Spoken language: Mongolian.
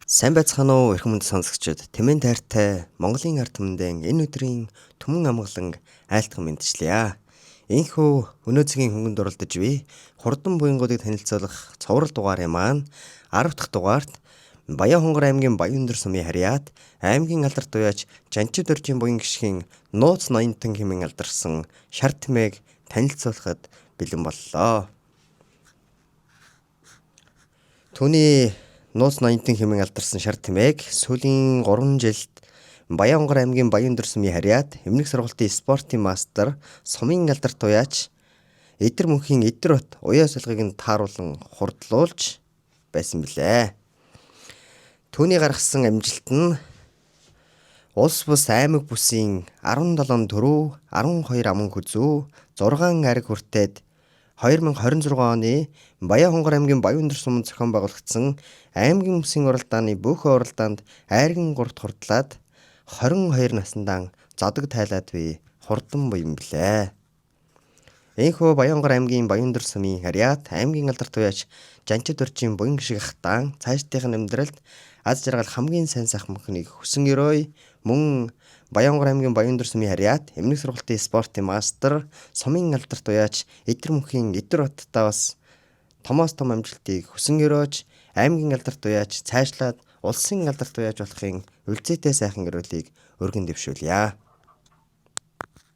Сайн байцгаана уу эрхэм мэнд сонсогчдод. Тэмээн тайртай Монголын ард түмэндээ энэ өдрийн түмэн амгалан айлтган мэдчлээ. Энэхүү өнөө цагийн хөнгөнд оролдож буй хурдан буянгуудыг танилцуулах цоврал дугаарын маань 10 дахь дугаарт Баян-Хонгор аймгийн Баян-Өндөр сумын харьяат аймгийн алдарт уяач Жанчид оржийн буян гишгийн Нууц Ноёнтон хэмээн алдарсан шар тэмээг танилцуулахад бэлэн боллоо. Түүний Нууц Ноёнтон хэмээн алдарсан шар тэмээг сүүлийн 3 жилд Баян-Хонгор аймгийн Баян-Өндөр сумын харьяат эмнэлэг сургалтын спортын мастер сумын алдарт уяач Эдэр мөнхийн Эдэр бат уяа солихыг нь тааруулан хурдлуулж байсан билээ. Түүний гаргасан амжилт нь улс бус аймаг бүсийн 17 төрөв, 12 аман хүзүү, 6 ариг хүртээд 2026 оны Баян-Хонгор аймгийн Баян-Өндөр суманд зохион байгуулагдсан аймгийн бүсийн уралдааны бүх уралдаанд айрган 3 хурдлаад 22 насндаа зодог тайлаад буй хурдан буян билээ. Энэхүү Баян-Хонгор аймгийн Баян-Өндөр сумын харьяат аймгийн алдарт уяач Жанчид оржийн буян гишг ахтаан цаашдын амьдралд аз жаргал хамгийн сайн сайхан мөнхнийг хүсэн өрөөй мөн Баян-Хонгор аймгийн Баян-Өндөр сумын харьяат эмнэлэг сургалтын спортын мастер сумын алдарт уяач Эдэр мөнхийн Эдэр баттаа бас томоос том амжилтыг хүсэн өрөөж аймгийн алдарт уяач цаашлаад улсын алдарт уяач болохын үлцээтэй сайхан өрөөлийг өргөн дэвшүүлье.